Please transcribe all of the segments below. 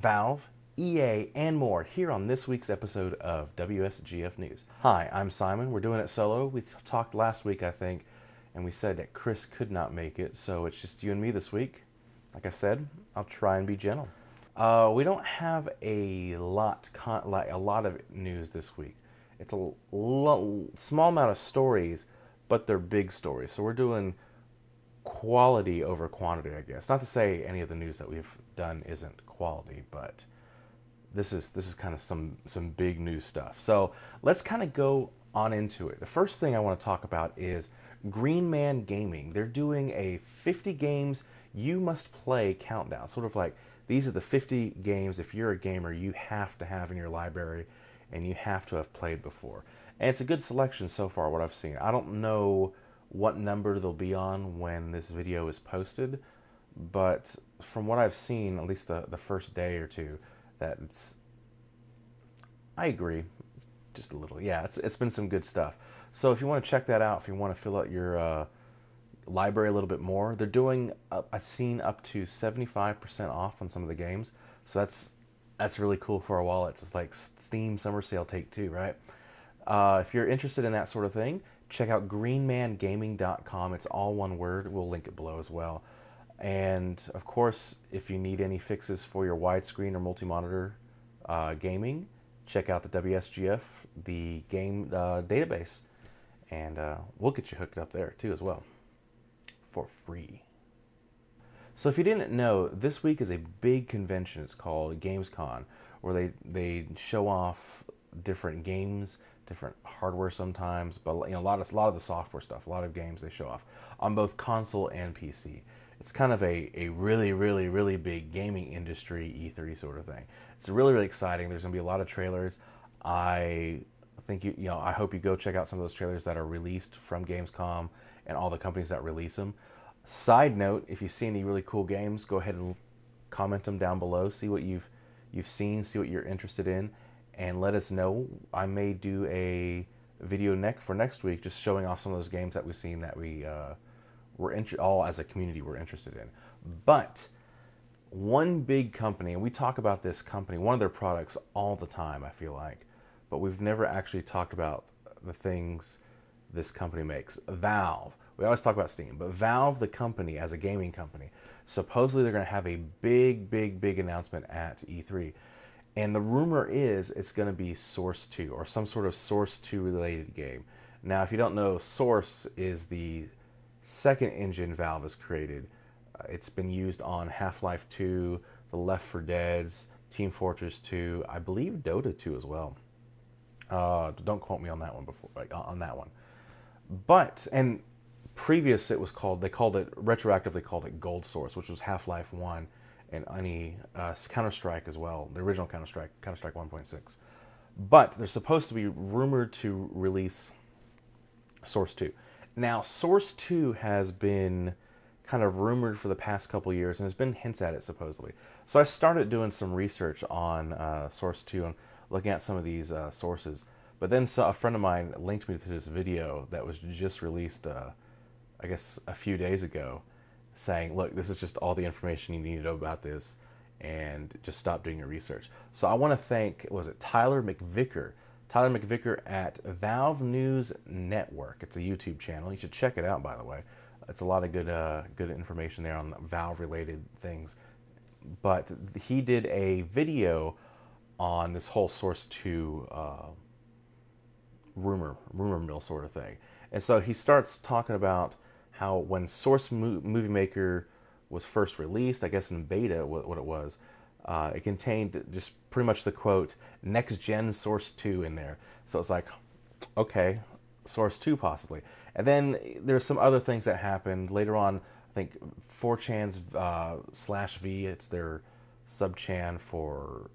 Valve, EA, and more here on this week's episode of WSGF News. Hi, I'm Simon. We're doing it solo. We talked last week, I think, and we said that Chris could not make it, so it's just you and me this week. Like I said, I'll try and be gentle. We don't have a lot of news this week. It's a small amount of stories, but they're big stories. So we're doing quality over quantity, I guess. Not to say any of the news that we've done isn't quality, but this is kind of some big news stuff. So let's kind of go on into it. The first thing I want to talk about is Greenman Gaming. They're doing a 50 games you must play countdown. Sort of like these are the 50 games, if you're a gamer, you have to have in your library and you have to have played before. And it's a good selection so far, what I've seen. I don't know what number they'll be on when this video is posted, but from what I've seen, at least the first day or two, that I agree, just a little. Yeah, it's been some good stuff. So if you want to check that out, if you want to fill out your library a little bit more, they're doing, I've seen up to 75% off on some of the games. So that's really cool for our wallets. It's like Steam Summer Sale Take 2, right? If you're interested in that sort of thing, check out greenmangaming.com. It's all one word. We'll link it below as well. And of course, if you need any fixes for your widescreen or multi-monitor gaming, check out the WSGF, the game database. And we'll get you hooked up there too as well, for free. So if you didn't know, this week is a big convention. It's called Gamescom, where they show off different games, different hardware sometimes, but a lot of the software stuff, a lot of games they show off on both console and PC. It's kind of a really, really, really big gaming industry E3 sort of thing. It's really, really exciting. There's going to be a lot of trailers. I think I hope you go check out some of those trailers that are released from Gamescom and all the companies that release them. Side note, if you see any really cool games, go ahead and comment them down below. See what you've seen, see what you're interested in, and let us know. I may do a video for next week, just showing off some of those games that we've seen that we all as a community were interested in. But one big company, and we talk about this company, one of their products all the time, I feel like, but we've never actually talked about the things this company makes. Valve. We always talk about Steam, but Valve, the company, as a gaming company, supposedly they're going to have a big announcement at E3. And the rumor is it's going to be Source 2, or some sort of Source 2 related game. Now, if you don't know, Source is the second engine Valve has created. It's been used on Half-Life 2, the Left 4 Dead's, Team Fortress 2, I believe Dota 2 as well. Don't quote me on that one But, and previous they retroactively called it Gold Source, which was Half-Life 1 and any Counter-Strike as well, the original Counter-Strike 1.6. But they're supposed to be rumored to release Source 2. Now, Source 2 has been kind of rumored for the past couple years, and there's been hints at it supposedly. So I started doing some research on Source 2 and looking at some of these sources. But then a friend of mine linked me to this video that was just released, I guess, a few days ago, saying, look, this is just all the information you need to know about this, and just stop doing your research. So I want to thank, Tyler McVicker at Valve News Network. It's a YouTube channel. You should check it out, by the way. It's a lot of good information there on Valve-related things. But he did a video on this whole Source 2 rumor mill sort of thing. And so he starts talking about how when Source Movie Maker was first released, I guess in beta, what it was, it contained just pretty much the quote, next gen Source 2 in there. So it's like, okay, Source 2 possibly. And then there's some other things that happened later on. I think 4chan's /V, it's their sub-chan for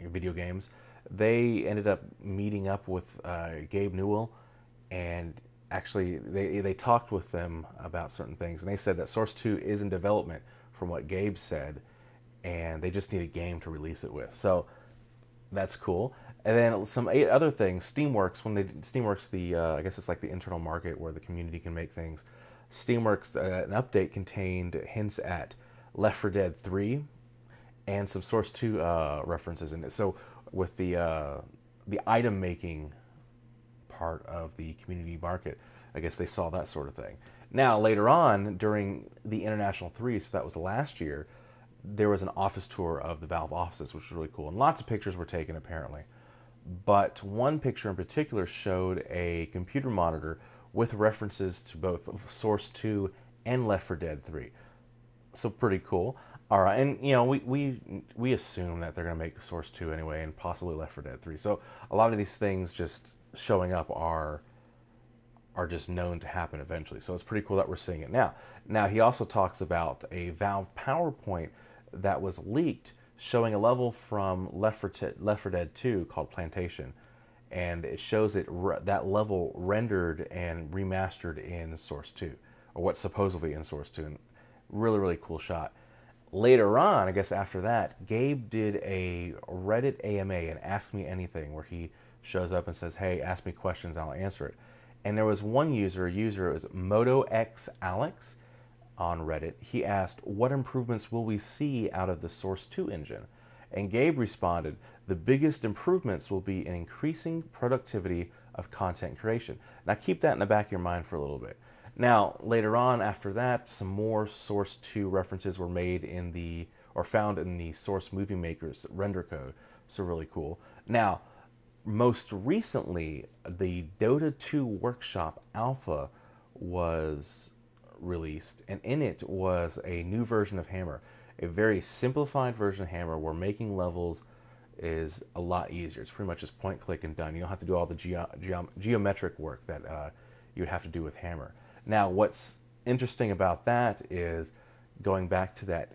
video games. They ended up meeting up with Gabe Newell, and actually they talked with them about certain things, and they said that Source 2 is in development from what Gabe said, and they just need a game to release it with. So that's cool. And then some 8 other things. Steamworks, I guess it's like the internal market where the community can make things. Steamworks, an update contained hints at Left 4 Dead 3 and some Source 2 references in it. So with the item making part of the community market, I guess they saw that sort of thing. Now, later on, during the International 3, so that was last year, there was an office tour of the Valve offices, which was really cool. And lots of pictures were taken, apparently. But one picture in particular showed a computer monitor with references to both Source 2 and Left 4 Dead 3. So pretty cool. All right, and you know, we assume that they're going to make Source 2 anyway, and possibly Left 4 Dead 3. So a lot of these things just showing up are just known to happen eventually. So it's pretty cool that we're seeing it now. Now, he also talks about a Valve PowerPoint that was leaked showing a level from Left 4 Dead 2 called Plantation. And it shows that level rendered and remastered in Source 2, or what's supposedly in Source 2. And really, really cool shot. Later on, I guess after that, Gabe did a Reddit AMA, and Ask Me Anything, where he shows up and says, hey, ask me questions, I'll answer it. And there was one user, it was MotoXAlex on Reddit. He asked, what improvements will we see out of the Source 2 engine? And Gabe responded, the biggest improvements will be in increasing productivity of content creation. Now keep that in the back of your mind for a little bit. Now, later on, after that, some more Source 2 references were made found in the Source Movie Maker's render code. So really cool. Now, most recently, the Dota 2 Workshop Alpha was released, and in it was a new version of Hammer, a very simplified version of Hammer where making levels is a lot easier. It's pretty much just point, click, and done. You don't have to do all the geometric work that you would have to do with Hammer. Now, what's interesting about that is going back to that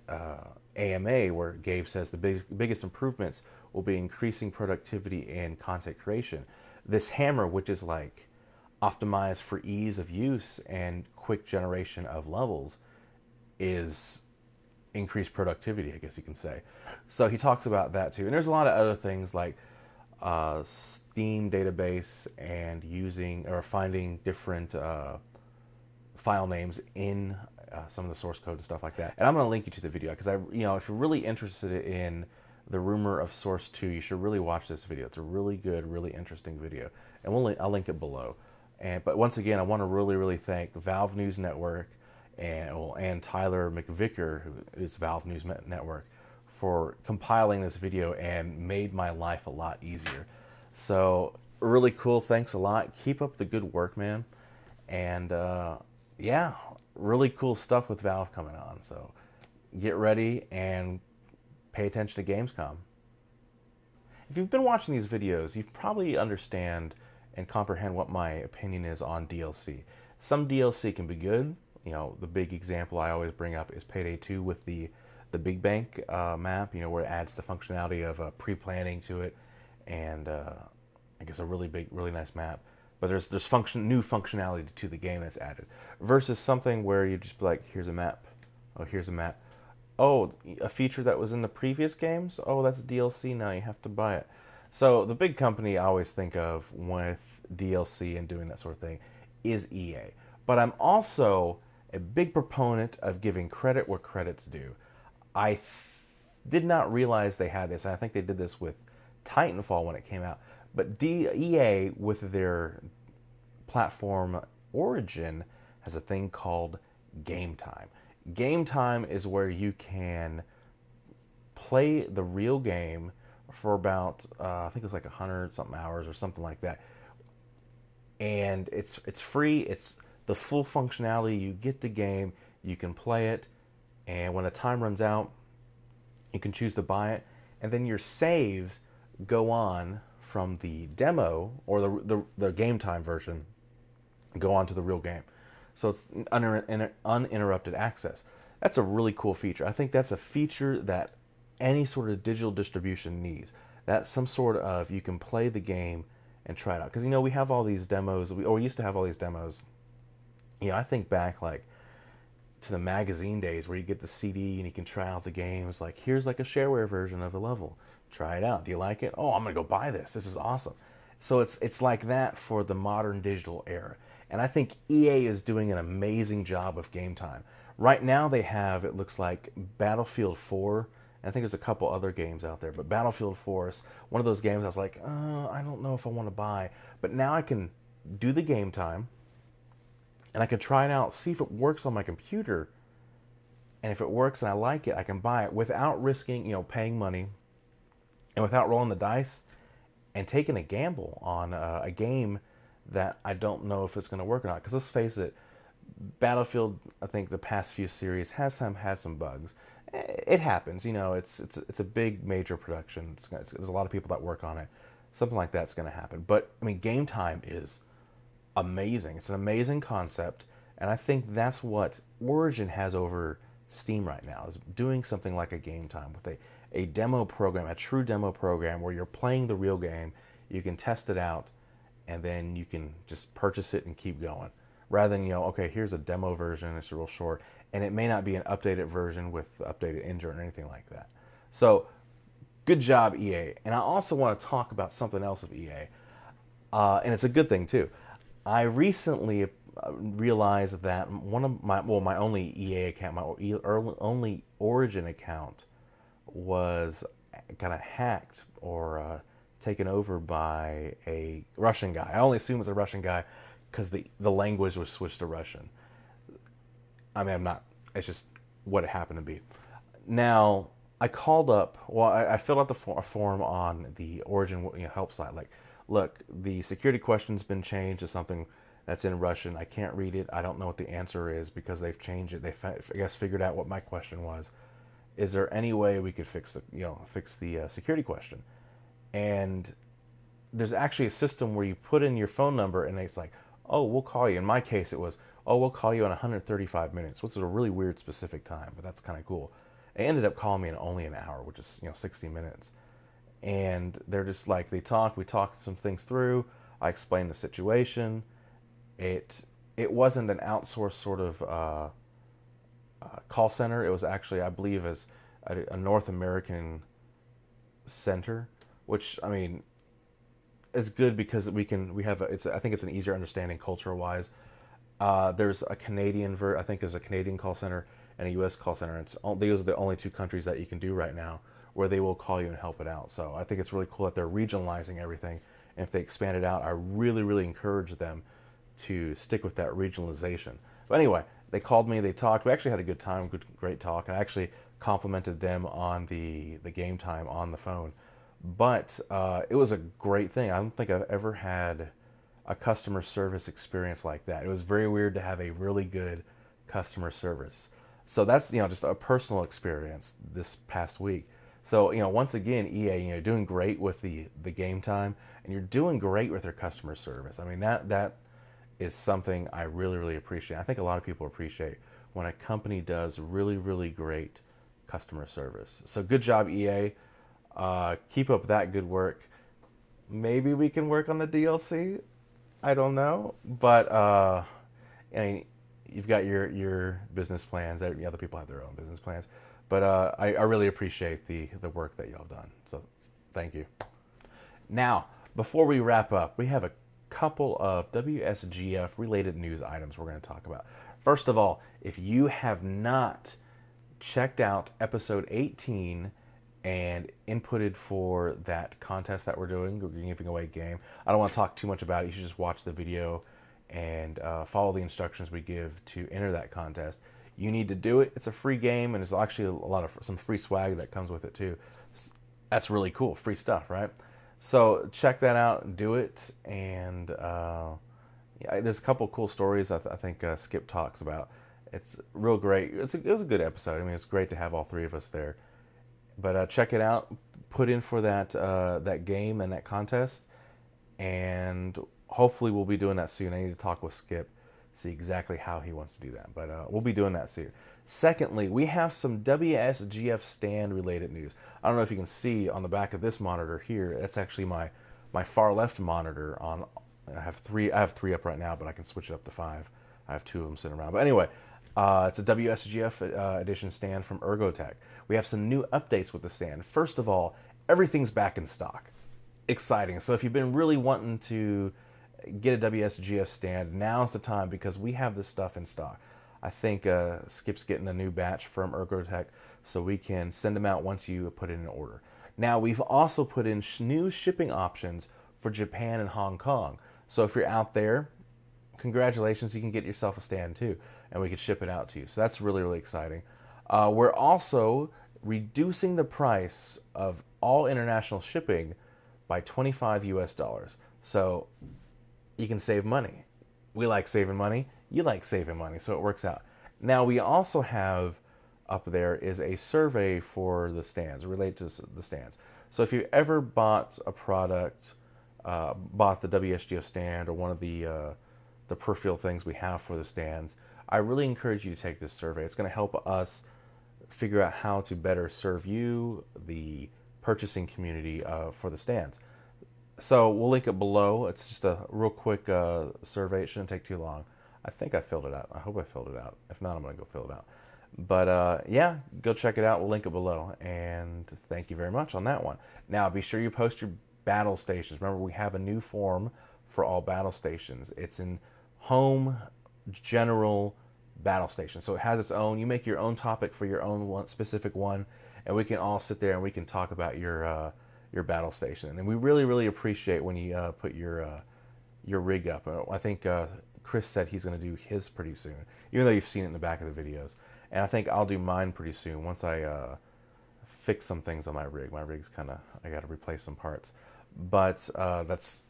AMA where Gabe says the biggest improvements will be increasing productivity in content creation. This Hammer, which is like optimized for ease of use and quick generation of levels, is increased productivity, I guess you can say. So he talks about that too. And there's a lot of other things like Steam database and using or finding different file names in some of the source code and stuff like that. And I'm going to link you to the video because if you're really interested in the rumor of Source 2, you should really watch this video. It's a really good, really interesting video, and I'll link it below. But once again, I want to really, really thank Valve News Network and Tyler McVicker, who is Valve News Network, for compiling this video and made my life a lot easier. So really cool. Thanks a lot. Keep up the good work, man. And yeah, really cool stuff with Valve coming on. So get ready and pay attention to Gamescom. If you've been watching these videos, you probably understand and comprehend what my opinion is on DLC. Some DLC can be good. The big example I always bring up is Payday 2 with the Big Bank map, where it adds the functionality of pre-planning to it, and I guess a really big, really nice map. But there's new functionality to the game that's added, versus something where you just be like, here's a map. Oh, here's a map. Oh, a feature that was in the previous games? Oh, that's DLC now, you have to buy it. So the big company I always think of with DLC and doing that sort of thing is EA. But I'm also a big proponent of giving credit where credit's due. I did not realize they had this, and I think they did this with Titanfall when it came out. But EA, with their platform Origin, has a thing called Game Time. Game Time is where you can play the real game for about, I think it was like 100-something hours or something like that. And it's free. It's the full functionality. You get the game, you can play it, and when the time runs out, you can choose to buy it, and then your saves go on from the demo or the Game Time version, go on to the real game. So it's uninterrupted access. That's a really cool feature. I think that's a feature that any sort of digital distribution needs. That's some sort of, you can play the game and try it out. Because, we have all these demos, we used to have all these demos. I think back like to the magazine days where you get the CD and you can try out the games. Like, here's like a shareware version of a level. Try it out. Do you like it? Oh, I'm going to go buy this. This is awesome. So it's like that for the modern digital era. And I think EA is doing an amazing job of Game Time. Right now they have, it looks like, Battlefield 4 And I think there's a couple other games out there. But Battlefield Force, one of those games I was like, I don't know if I want to buy. But now I can do the game time, and I can try it out, see if it works on my computer. And if it works and I like it, I can buy it without risking, paying money, and without rolling the dice and taking a gamble on a game that I don't know if it's going to work or not. Because let's face it, Battlefield, I think the past few series had some bugs. It happens, it's a big major production. There's a lot of people that work on it. Something like that's going to happen. But I mean, game time is amazing. It's an amazing concept, and I think that's what Origin has over Steam right now, is doing something like a game time with a demo program, a true demo program where you're playing the real game, you can test it out, and then you can just purchase it and keep going. Rather than, okay, here's a demo version, it's real short, and it may not be an updated version with updated engine or anything like that. So, good job, EA. And I also want to talk about something else of EA, and it's a good thing too. I recently realized that one of my only EA account, my only Origin account, was kind of hacked or taken over by a Russian guy. I only assume it was a Russian guy because the language was switched to Russian. I mean, it's just what it happened to be. Now, I called up, I filled out the form on the Origin help site. Like, look, the security question's been changed to something that's in Russian. I can't read it. I don't know what the answer is because they've changed it. They, I guess, figured out what my question was. Is there any way we could fix the security question? And there's actually a system where you put in your phone number and it's like, oh, we'll call you. In my case, it was, oh, we'll call you in 135 minutes, which is a really weird specific time, but that's kind of cool. They ended up calling me in only an hour, which is 60 minutes. And they're just like, we talked some things through. I explained the situation. It wasn't an outsourced sort of call center. It was actually, I believe, as a North American center, which, I mean, is good because I think it's an easier understanding culture-wise. There's a Canadian I think there's a Canadian call center and a U.S. call center. Those are the only two countries that you can do right now where they will call you and help it out. So I think it's really cool that they're regionalizing everything. And if they expand it out, I really, really encourage them to stick with that regionalization. But anyway, they called me, they talked. We actually had a good time, great talk. And I actually complimented them on the game time on the phone. But it was a great thing. I don't think I've ever had a customer service experience like that. It was very weird to have a really good customer service. So that's, just a personal experience this past week. So, once again, EA, doing great with the game time, and you're doing great with their customer service. I mean, that is something I really, really appreciate. I think a lot of people appreciate when a company does really, really great customer service. So good job, EA. Keep up that good work. Maybe we can work on the DLC. I don't know, but I mean, you've got your business plans. Other people have their own business plans, but I really appreciate the work that y'all done. So thank you. Now, before we wrap up, we have a couple of WSGF related news items we're going to talk about. First of all, if you have not checked out episode 18 and inputted for that contest that we're doing, we're giving away a game. I don't want to talk too much about it. You should just watch the video and follow the instructions we give to enter that contest. You need to do it. It's a free game, and there's actually some free swag that comes with it too. That's really cool. Free stuff, right? So check that out and do it. And there's a couple cool stories I think Skip talks about. It's real great. It was a good episode. I mean, it's great to have all three of us there. But check it out. Put in for that game and that contest, and hopefully we'll be doing that soon. I need to talk with Skip, see exactly how he wants to do that. But we'll be doing that soon. Secondly, we have some WSGF stand related news. I don't know if you can see on the back of this monitor here. That's actually my far left monitor. I have three up right now, but I can switch it up to 5. I have 2 of them sitting around. But anyway, it's a WSGF edition stand from Ergotech. We have some new updates with the stand. First of all, everything's back in stock. Exciting. So if you've been really wanting to get a WSGF stand, now's the time because we have this stuff in stock. I think Skip's getting a new batch from Ergotech, so we can send them out once you put in an order. Now, we've also put in new shipping options for Japan and Hong Kong. So if you're out there, congratulations, you can get yourself a stand too, and we can ship it out to you. So that's really, really exciting. We're also reducing the price of all international shipping by $25 US. So you can save money. We like saving money. You like saving money, so it works out. Now, we also have up there is a survey for the stands, related to the stands. So if you ever bought a product, bought the WSGF stand or one of the peripheral things we have for the stands, I really encourage you to take this survey. It's going to help us figure out how to better serve you, the purchasing community, for the stands. So we'll link it below. It's just a real quick survey. It shouldn't take too long. I think I filled it out. I hope I filled it out. If not, I'm going to go fill it out. But yeah, go check it out. We'll link it below. And thank you very much on that one. Now, be sure you post your battle stations. Remember, we have a new form for all battle stations. It's in home general battle station. So it has its own. You make your own topic for your own one, specific one, and we can all sit there and we can talk about your battle station. And we really, really appreciate when you put your rig up. I think Chris said he's going to do his pretty soon, even though you've seen it in the back of the videos. And I think I'll do mine pretty soon once I fix some things on my rig. My rig's kind of, I got to replace some parts. But that's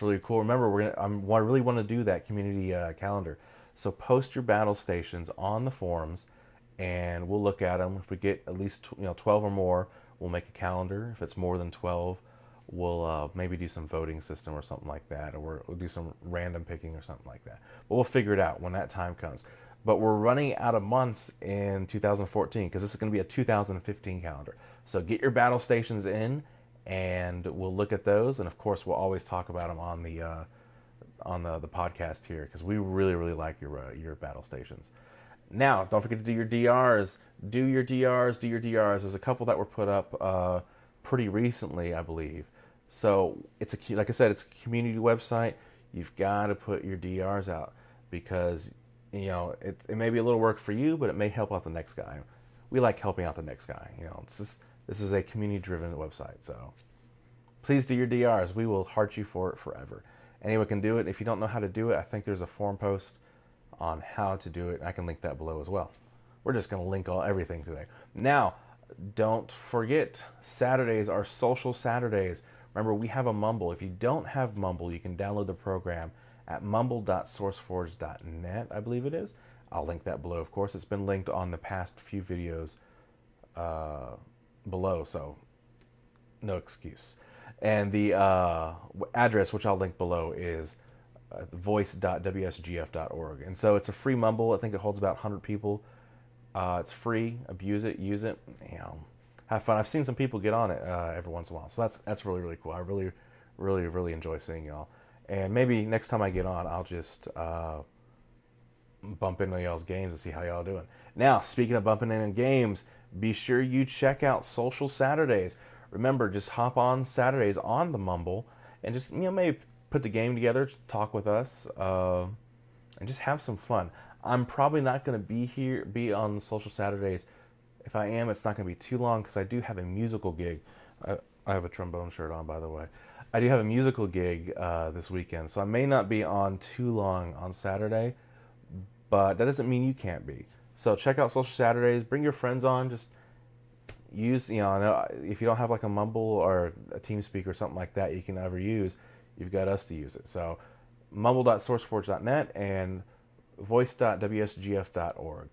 really cool. Remember, I really want to do that community calendar. So post your battle stations on the forums, and we'll look at them. If we get at least 12 or more, we'll make a calendar. If it's more than 12, we'll maybe do some voting system or something like that, or we'll do some random picking or something like that. But we'll figure it out when that time comes. But we're running out of months in 2014 because this is going to be a 2015 calendar. So get your battle stations in, and we'll look at those. And of course, we'll always talk about them on the podcast here because we really, really like your battle stations. Now, don't forget to do your DRs. Do your DRs. Do your DRs. There's a couple that were put up pretty recently, I believe. So it's like I said, it's a community website. You've got to put your DRs out because it may be a little work for you, but it may help out the next guy. We like helping out the next guy. This is a community-driven website, so please do your DRs. We will heart you for it forever. Anyone can do it. If you don't know how to do it, I think there's a forum post on how to do it. I can link that below as well. We're just going to link everything today. Now, don't forget, Saturdays are social Saturdays. Remember, we have a Mumble. If you don't have Mumble, you can download the program at mumble.sourceforge.net, I believe it is. I'll link that below, of course. It's been linked on the past few videos below, so no excuse. And the address, which I'll link below, is voice.wsgf.org. And so it's a free Mumble. I think it holds about 100 people. It's free. Abuse it. Use it. Have fun. I've seen some people get on it every once in a while. So that's really, really cool. I really, really, really enjoy seeing y'all. And maybe next time I get on, I'll just bump into y'all's games and see how y'all doing. Now, speaking of bumping into games, be sure you check out Social Saturdays. Remember, just hop on Saturdays on the Mumble and just maybe put the game together, talk with us, and just have some fun. I'm probably not going to be on Social Saturdays. If I am, it's not going to be too long because I do have a musical gig. I have a trombone shirt on, by the way. I do have a musical gig this weekend, so I may not be on too long on Saturday, but that doesn't mean you can't be. So check out Social Saturdays. Bring your friends on. Just use, if you don't have like a Mumble or a TeamSpeak or something like that you can ever use, you've got us to use it. So mumble.sourceforge.net and voice.wsgf.org.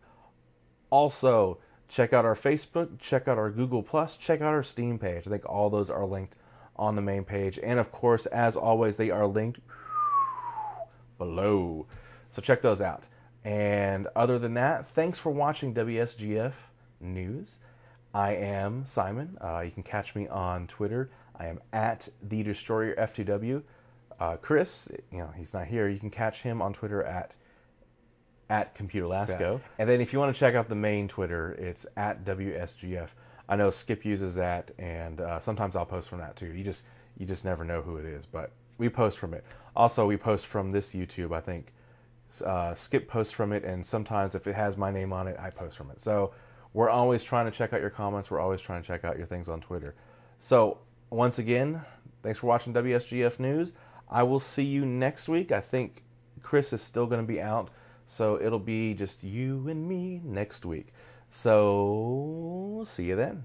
Also, check out our Facebook, check out our Google+, check out our Steam page. I think all those are linked on the main page. And of course, as always, they are linked below. So check those out. And other than that, thanks for watching WSGF News. I am Simon. You can catch me on Twitter. I am at TheDestroyerF2W. Chris, he's not here. You can catch him on Twitter at ComputerLasco. Yeah. And then if you want to check out the main Twitter, it's at WSGF. I know Skip uses that, and sometimes I'll post from that too. You just never know who it is, but we post from it. Also, we post from this YouTube, I think, Skip posts from it, and sometimes if it has my name on it, I post from it. So we're always trying to check out your comments. We're always trying to check out your things on Twitter. So once again, thanks for watching WSGF News. I will see you next week. I think Chris is still going to be out, so it'll be just you and me next week. So see you then.